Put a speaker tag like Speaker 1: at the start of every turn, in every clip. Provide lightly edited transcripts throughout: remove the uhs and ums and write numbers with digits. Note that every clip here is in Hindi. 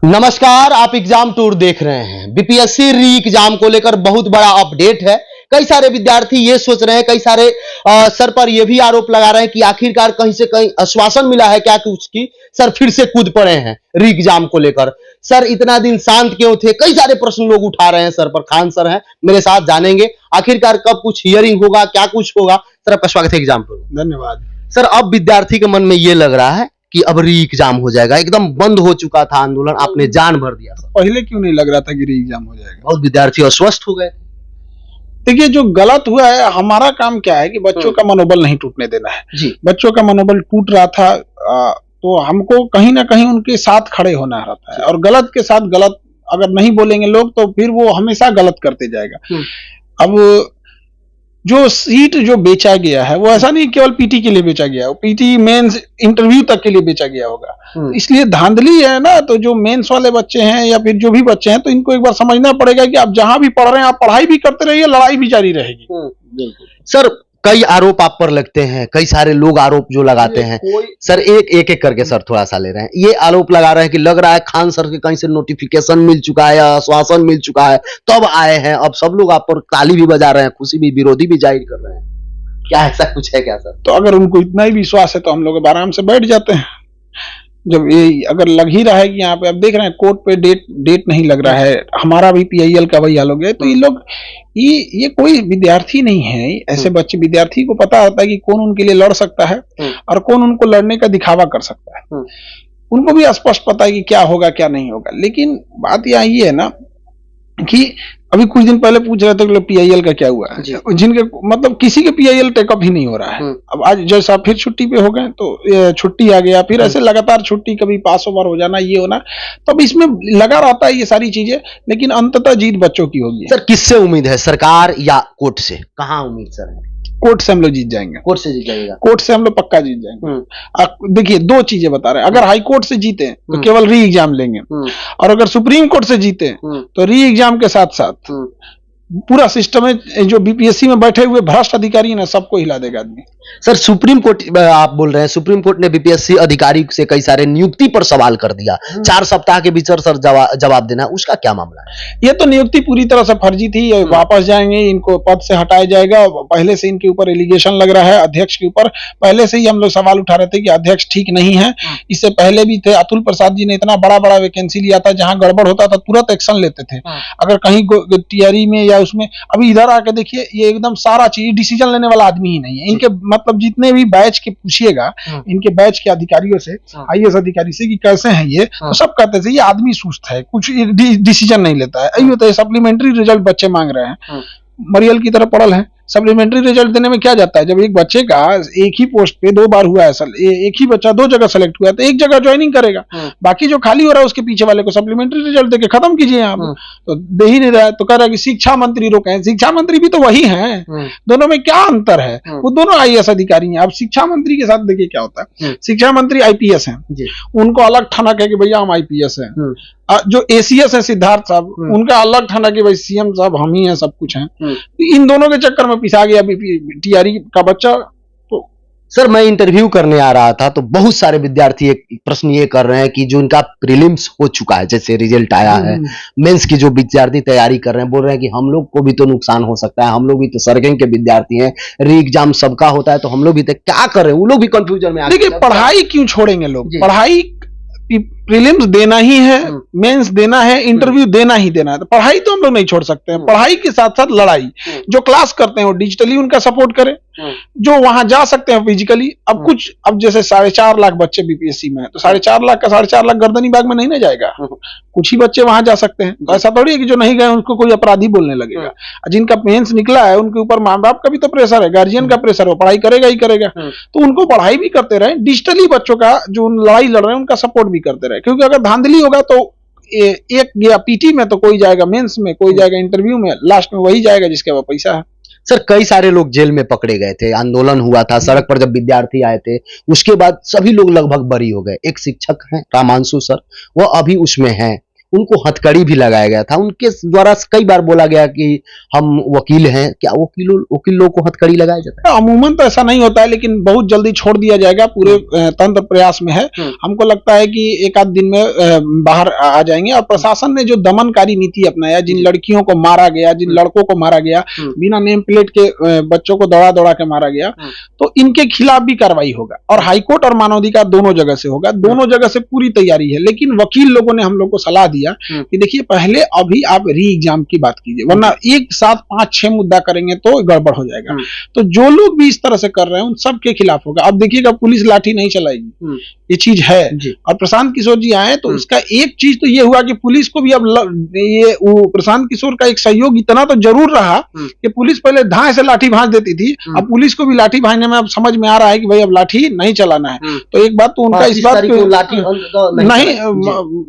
Speaker 1: नमस्कार, आप एग्जाम टूर देख रहे हैं। बीपीएससी री एग्जाम को लेकर बहुत बड़ा अपडेट है। कई सारे विद्यार्थी ये सोच रहे हैं, कई सारे सर पर ये भी आरोप लगा रहे हैं कि आखिरकार कहीं से कहीं आश्वासन मिला है क्या कि उसकी सर फिर से कूद पड़े हैं री एग्जाम को लेकर। सर इतना दिन शांत क्यों थे? कई सारे प्रश्न लोग उठा रहे हैं सर पर। खान सर हैं मेरे साथ, जानेंगे आखिरकार कब कुछ हियरिंग होगा, क्या कुछ होगा। सर आपका स्वागत है एग्जाम टूर।
Speaker 2: धन्यवाद।
Speaker 1: सर अब विद्यार्थी के मन में ये लग रहा है कि अब री एग्जाम हो जाएगा, एकदम बंद हो चुका था आंदोलन, आपने जान भर दिया। सर
Speaker 2: पहले क्यों नहीं लग रहा था कि री एग्जाम हो जाएगा?
Speaker 1: बहुत विद्यार्थी अस्वस्थ हो गए।
Speaker 2: देखिए, जो गलत हुआ है, हमारा काम क्या है कि बच्चों का मनोबल नहीं टूटने देना है
Speaker 1: जी।
Speaker 2: बच्चों का मनोबल टूट रहा था, तो हमको कहीं ना कहीं उनके साथ खड़े होना रहता है। और गलत के साथ गलत अगर नहीं बोलेंगे लोग तो फिर वो हमेशा गलत करते जाएगा। अब जो सीट जो बेचा गया है वो ऐसा नहीं केवल पीटी के लिए बेचा गया है, पीटी मेंस इंटरव्यू तक के लिए बेचा गया होगा। इसलिए धांधली है ना। तो जो मेंस वाले बच्चे हैं या फिर जो भी बच्चे हैं, तो इनको एक बार समझना पड़ेगा कि आप जहां भी पढ़ रहे हैं आप पढ़ाई भी करते रहिए, लड़ाई भी जारी रहेगी।
Speaker 1: सर कई आरोप आप पर लगते हैं, कई सारे लोग आरोप जो लगाते हैं। सर एक एक करके सर थोड़ा सा ले रहे हैं। ये आरोप लगा रहे हैं कि लग रहा है खान सर के कहीं से नोटिफिकेशन मिल चुका है या आश्वासन मिल चुका है तब आए हैं। अब सब लोग आप पर ताली भी बजा रहे हैं, खुशी भी, विरोधी भी जाहिर कर रहे हैं। क्या ऐसा कुछ है क्या सर?
Speaker 2: तो अगर उनको इतना ही विश्वास है तो हम लोग आराम से बैठ जाते हैं। जब ये अगर लग ही रहा है कि यहाँ पे आप देख रहे हैं कोर्ट पे डेट नहीं लग रहा है, हमारा भी पीआईएल का वही हाल हो गया। तो ये लोग ये कोई विद्यार्थी नहीं है। ऐसे बच्चे, विद्यार्थी को पता होता है कि कौन उनके लिए लड़ सकता है और कौन उनको लड़ने का दिखावा कर सकता है। उनको भी स्पष्ट पता है कि क्या होगा क्या नहीं होगा। लेकिन बात यहाँ ये है ना कि अभी कुछ दिन पहले पूछ रहे थे कि पीआईएल का क्या हुआ है, जिनके मतलब किसी के पीआईएल टेकअप ही नहीं हो रहा है। अब आज जैसा फिर छुट्टी पे हो गए तो छुट्टी आ गया, फिर ऐसे लगातार छुट्टी, कभी पास ओवर हो जाना, ये होना। तो अब इसमें लगा रहता है ये सारी चीजें, लेकिन अंततः जीत बच्चों की होगी।
Speaker 1: सर किससे उम्मीद है, सरकार या कोर्ट से? कहाँ उम्मीद सर है?
Speaker 2: कोर्ट से हम लोग जीत जाएंगे।
Speaker 1: कोर्ट से जीत जाएगा?
Speaker 2: कोर्ट से हम लोग पक्का जीत जाएंगे। देखिए, दो चीजें बता रहे हैं। अगर हाई कोर्ट से जीते तो केवल री एग्जाम लेंगे, और अगर सुप्रीम कोर्ट से जीते तो री एग्जाम के साथ साथ पूरा सिस्टम है। जो बीपीएससी में बैठे हुए भ्रष्ट अधिकारी है ना, सबको हिला देगा आदमी।
Speaker 1: सर सुप्रीम कोर्ट आप बोल रहे हैं, सुप्रीम कोर्ट ने बीपीएससी अधिकारी से कई सारे नियुक्ति पर सवाल कर दिया। 4 सप्ताह के भीतर सर जवाब देना, उसका क्या मामला है?
Speaker 2: ये तो नियुक्ति पूरी तरह से फर्जी थी। वापस जाएंगे, इनको पद से हटाया जाएगा। पहले से इनके ऊपर एलिगेशन लग रहा है, अध्यक्ष के ऊपर पहले से ही हम लोग सवाल उठा रहे थे कि अध्यक्ष ठीक नहीं है। इससे पहले भी थे, अतुल प्रसाद जी ने इतना बड़ा बड़ा वैकेंसी लिया था, जहां गड़बड़ होता था तुरंत एक्शन लेते थे। अगर कहीं टीआरई में या उसमें, अभी इधर आके देखिए, ये एकदम सारा चीज डिसीजन लेने वाला आदमी ही नहीं है। इनके मतलब जितने भी बैच के पूछिएगा, इनके बैच के अधिकारियों से, आईएएस अधिकारी से कि कैसे हैं ये, तो सब कहते थे ये आदमी सुस्त है, कुछ डिसीजन नहीं लेता है। यही होता है। सप्लीमेंट्री रिजल्ट बच्चे मांग रहे हैं, मरियल की तरह पड़ल है। सप्लीमेंट्री रिजल्ट देने में क्या जाता है? जब एक बच्चे का एक ही पोस्ट पे 2 बार हुआ है, एक ही बच्चा 2 जगह सेलेक्ट हुआ है, तो एक जगह ज्वाइनिंग करेगा, बाकी जो खाली हो रहा है उसके पीछे वाले को सप्लीमेंट्री रिजल्ट देके खत्म कीजिए। आप तो दे ही नहीं रहा है, तो कह रहा है कि शिक्षा मंत्री रोके हैं। शिक्षा मंत्री भी तो वही है, दोनों में क्या अंतर है? वो दोनों आईएएस अधिकारी हैं। अब शिक्षा मंत्री के साथ देखिए क्या होता है। शिक्षा मंत्री आईपीएस है, उनको अलग ठनक है कि भैया हम आईपीएस है। जो एसीएस है सिद्धार्थ साहब, उनका अलग ठंडा कि भाई सीएम साहब हम ही हैं, सब कुछ हैं। तो इन दोनों के चक्कर में पिसा गया टीआरई का बच्चा। तो
Speaker 1: सर मैं इंटरव्यू करने आ रहा था तो बहुत सारे विद्यार्थी एक प्रश्न ये कर रहे हैं कि जो इनका प्रीलिम्स हो चुका है, जैसे रिजल्ट आया है, मेंस की जो विद्यार्थी तैयारी कर रहे हैं, बोल रहे हैं कि हम लोग को भी तो नुकसान हो सकता है, हम लोग भी तो सर्किंग के विद्यार्थी हैं, री एग्जाम सबका होता है, तो हम लोग भी क्या कर रहे हैं? वो लोग भी कंफ्यूजन में आ गए।
Speaker 2: देखिए, पढ़ाई क्यों छोड़ेंगे लोग? पढ़ाई प्रीलिम्स देना ही है, मेंस देना है, इंटरव्यू देना ही देना है। तो पढ़ाई तो हम लोग नहीं छोड़ सकते हैं। पढ़ाई के साथ साथ लड़ाई, जो क्लास करते हैं वो डिजिटली उनका सपोर्ट करें, जो वहां जा सकते हैं फिजिकली। अब जैसे 4.5 लाख बच्चे बीपीएससी में है, तो 4.5 लाख का 4.5 लाख गर्दनी बाग में नहीं ना जाएगा। कुछ ही बच्चे वहां जा सकते हैं। तो ऐसा थोड़ी है कि जो नहीं गए उनको कोई अपराधी बोलने लगेगा। जिनका मेंस निकला है उनके ऊपर माँ बाप का भी तो प्रेशर है, गार्जियन का प्रेशर है, वो पढ़ाई करेगा ही करेगा। तो उनको पढ़ाई भी करते रहे, डिजिटली बच्चों का जो लड़ाई लड़ रहे हैं उनका सपोर्ट भी करते रहे। क्योंकि अगर धांधली होगा तो एक गया पीटी में तो कोई जाएगा मेंस में, कोई जाएगा इंटरव्यू में, लास्ट में वही जाएगा जिसके पास पैसा है।
Speaker 1: सर कई सारे लोग जेल में पकड़े गए थे, आंदोलन हुआ था, सड़क पर जब विद्यार्थी आए थे उसके बाद सभी लोग लगभग बरी हो गए। एक शिक्षक हैं रामांशु सर, वो अभी उसमें हैं। उनको हथकड़ी भी लगाया गया था। उनके द्वारा कई बार बोला गया कि हम वकील हैं। क्या वकील लोग को हथकड़ी लगाया जाता है?
Speaker 2: अमूमन तो ऐसा नहीं होता है, लेकिन बहुत जल्दी छोड़ दिया जाएगा। पूरे तंत्र प्रयास में है। हमको लगता है कि एक आध दिन में बाहर आ जाएंगे। और प्रशासन ने जो दमनकारी नीति अपनाया, जिन लड़कियों को मारा गया, जिन लड़कों को मारा गया, बिना नेम प्लेट के बच्चों को दौड़ा दौड़ा के मारा गया, तो इनके खिलाफ भी कार्रवाई होगा। और हाईकोर्ट और मानवाधिकार दोनों जगह से होगा। दोनों जगह से पूरी तैयारी है। लेकिन वकील लोगों ने हम लोग को सलाह दिया कि देखिए, पहले अभी आप री एग्जाम की बात कीजिए, वरना एक साथ 5-6 मुद्दा करेंगे तो गड़बड़ हो जाएगा। तो जो लोग भी इस तरह से कर रहे हैं उन सब के खिलाफ होगा। अब देखिएगा, पुलिस लाठी नहीं चलाएगी, ये चीज है। और प्रशांत किशोर जी आए तो इसका एक चीज तो ये हुआ कि पुलिस को भी अब ये प्रशांत किशोर का एक सहयोग इतना तो जरूर रहा कि पुलिस पहले धाए से लाठी भांज देती थी, अब पुलिस को भी लाठी भांजने में अब समझ में आ रहा है कि भाई अब लाठी नहीं चलाना है। तो एक बात तो उनका इस बात
Speaker 1: लाठी
Speaker 2: नहीं,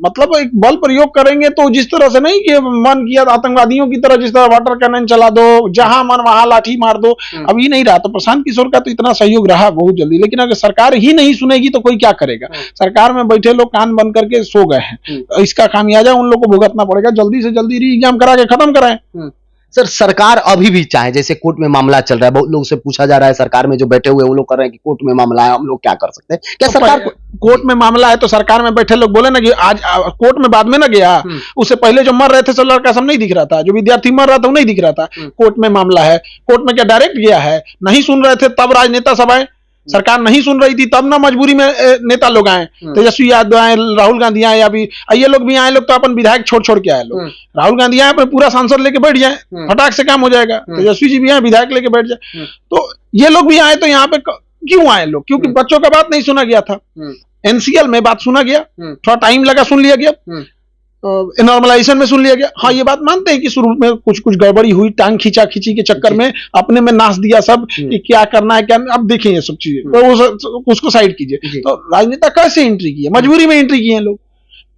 Speaker 2: मतलब एक बल प्रयोग करेंगे तो जिस तरह से नहीं कि मन किया आतंकवादियों की तरह जिस तरह वाटर कैनन चला दो, जहां मन वहां लाठी मार दो, अब ये नहीं रहा। तो प्रशांत किशोर का तो इतना सहयोग रहा बहुत जल्दी। लेकिन अगर सरकार ही नहीं सुनेगी तो कोई क्या करेगा? सरकार में बैठे लोग कान बंद करके सो गए हैं। इसका खामियाजा उन लोग को भुगतना पड़ेगा। जल्दी से जल्दी री एग्जाम करा के खत्म कराएं।
Speaker 1: सर, सरकार अभी भी चाहे, जैसे कोर्ट में मामला चल रहा है, बहुत लोग से पूछा जा रहा है, सरकार में जो बैठे हुए वो लोग कर रहे हैं कि कोर्ट में मामला है, हम लोग क्या कर सकते हैं? क्या
Speaker 2: तो
Speaker 1: सरकार
Speaker 2: कोर्ट में मामला है तो सरकार में बैठे लोग बोले ना कि आज कोर्ट में बाद में ना गया, उससे पहले जो मर रहे थे सब लड़का सब नहीं दिख रहा था, जो विद्यार्थी मर रहा था वो नहीं दिख रहा था। कोर्ट में मामला है, कोर्ट में क्या डायरेक्ट गया है? नहीं सुन रहे थे तब राजनेता सब आए। सरकार नहीं सुन रही थी तब ना मजबूरी में नेता लोग आए, तेजस्वी यादव आए, राहुल गांधी आए, या भी ये लोग भी आए। लोग तो अपन विधायक छोड़ के आए लोग। राहुल गांधी आए, अपने पूरा सांसद लेके बैठ जाए, फटाक से काम हो जाएगा। तेजस्वी जी भी आए, विधायक लेके बैठ जाए। तो ये लोग भी आए, तो यहाँ पे क्यों आए लोग? क्योंकि बच्चों का बात नहीं सुना गया था। एनसीएल में बात सुना गया, थोड़ा टाइम लगा, सुन लिया गया। नॉर्मलाइजेशन में सुन लिया गया। हाँ, ये बात मानते हैं कि शुरू में कुछ गड़बड़ी हुई, टांग खींची के चक्कर में अपने में नाश दिया सब कि क्या करना है क्या। अब देखें ये सब चीजें, तो उसको साइड कीजिए। तो राजनेता कैसे एंट्री की है? मजबूरी में एंट्री की है लोग।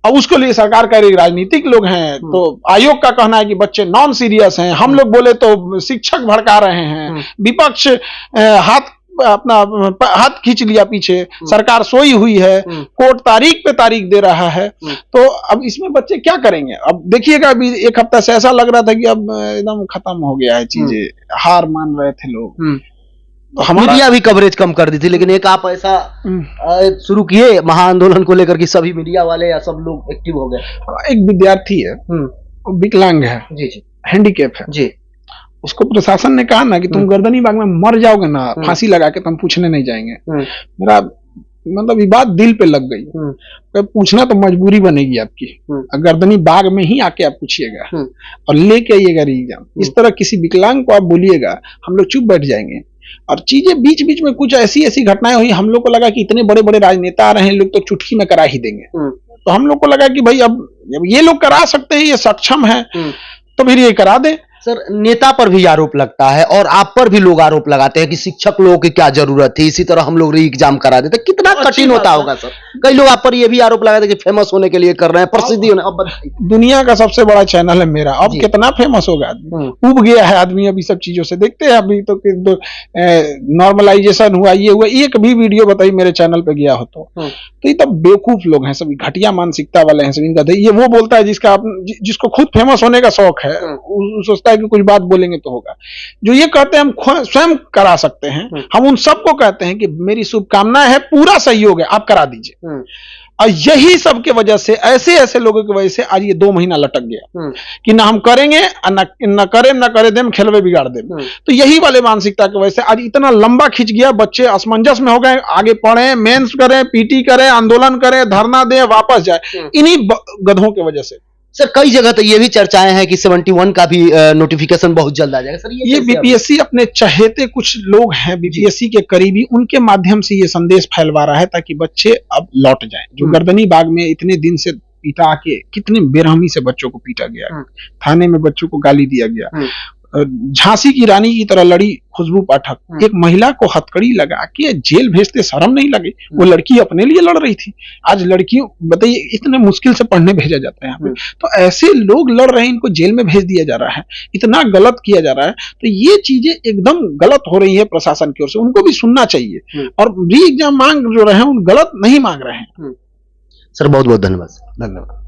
Speaker 2: अब उसके लिए सरकार कह रही राजनीतिक लोग हैं, तो आयोग का कहना है कि बच्चे नॉन सीरियस हैं। हम लोग बोले तो शिक्षक भड़का रहे हैं, विपक्ष अपना हाथ खींच लिया पीछे, सरकार सोई हुई है, कोर्ट तारीख पे तारीख दे रहा है। तो अब इसमें बच्चे क्या करेंगे? अब देखिएगा, अभी एक हफ्ता से ऐसा लग रहा था कि अब एकदम खत्म हो गया है चीजें, हार मान रहे थे लोग।
Speaker 1: तो मीडिया भी कवरेज कम कर दी थी, लेकिन एक आप ऐसा शुरू किए महाआंदोलन को लेकर कि सभी मीडिया वाले या सब लोग एक्टिव हो गए।
Speaker 2: एक विद्यार्थी है, विकलांग है,
Speaker 1: जी,
Speaker 2: हैंडीकैप है जी। उसको प्रशासन ने कहा ना कि तुम गर्दनी बाग में मर जाओगे ना, फांसी लगा के तुम पूछने नहीं जाएंगे। मेरा मतलब ये बात दिल पे लग गई। पूछना तो मजबूरी बनेगी आपकी, गर्दनी बाग में ही आके आप पूछिएगा और लेके आइएगा एग्जाम। इस तरह किसी विकलांग को आप बोलिएगा, हम लोग चुप बैठ जाएंगे। और चीजें बीच बीच में कुछ ऐसी घटनाएं हुई, हम लोग को लगा कि इतने बड़े बड़े राजनेता आ रहे हैं, लोग तो चुटकी में करा ही देंगे। तो हम लोग को लगा कि भाई अब ये लोग करा सकते हैं, ये सक्षम है, तो फिर ये करा दे।
Speaker 1: सर, नेता पर भी आरोप लगता है और आप पर भी लोग आरोप लगाते हैं कि शिक्षक लोगों की क्या जरूरत थी, इसी तरह हम लोग री एग्जाम करा देते। कितना कठिन होता होगा सर? कई लोग आप पर ये भी आरोप लगाते हैं कि फेमस होने के लिए कर रहे हैं, प्रसिद्धि होने। अब
Speaker 2: दुनिया का सबसे बड़ा चैनल है मेरा, अब कितना फेमस होगा आदमी, उब गया है आदमी अभी सब चीजों से। देखते हैं अभी तो नॉर्मलाइजेशन हुआ, ये हुआ, एक भी वीडियो बताइए मेरे चैनल पे गया हो तो ये तो बेवकूफ लोग हैं, सभी घटिया मानसिकता वाले हैं, सभी। ये वो बोलता है जिसको खुद फेमस होने का शौक है, सोचता है कि कुछ बात बोलेंगे तो होगा। जो ये कहते हैं हम स्वयं करा सकते हैं, हम उन सबको कहते हैं कि मेरी शुभकामनाएं है, पूरा सहयोग है, आप करा दीजिए। और यही सब के वजह से, ऐसे लोगों की वजह से आज ये 2 महीना लटक गया कि ना हम करेंगे, न करे देम खेलवे बिगाड़ देम। तो यही वाले मानसिकता की वजह से आज इतना लंबा खिंच गया। बच्चे असमंजस में हो गए, आगे पढ़े, मेंस करें, पीटी करें, आंदोलन करें, धरना दें, वापस जाए, इन्हीं गधों की वजह से।
Speaker 1: सर, कई जगह तो ये भी चर्चाएं हैं कि 71 का भी नोटिफिकेशन बहुत जल्द आ जाएगा। सर,
Speaker 2: ये बीपीएससी अपने चहेते कुछ लोग हैं, बीपीएससी के करीबी, उनके माध्यम से ये संदेश फैलवा रहा है ताकि बच्चे अब लौट जाएं। जो गर्दनी बाग में इतने दिन से पीटा के, कितने बेरहमी से बच्चों को पीटा गया, थाने में बच्चों को गाली दिया गया, झांसी की रानी की तरह लड़ी खुशबू पाठक, एक महिला को हथकड़ी लगा के जेल भेजते शर्म नहीं लगी? वो लड़की अपने लिए लड़ रही थी। आज लड़कियों, बताइए, इतने मुश्किल से पढ़ने भेजा जाता है यहाँ पे, तो ऐसे लोग लड़ रहे हैं, इनको जेल में भेज दिया जा रहा है, इतना गलत किया जा रहा है। तो ये चीजें एकदम गलत हो रही है प्रशासन की ओर से, उनको भी सुनना चाहिए। और री एग्जाम मांग जो रहे हैं, उन गलत नहीं मांग रहे हैं।
Speaker 1: सर, बहुत बहुत धन्यवाद।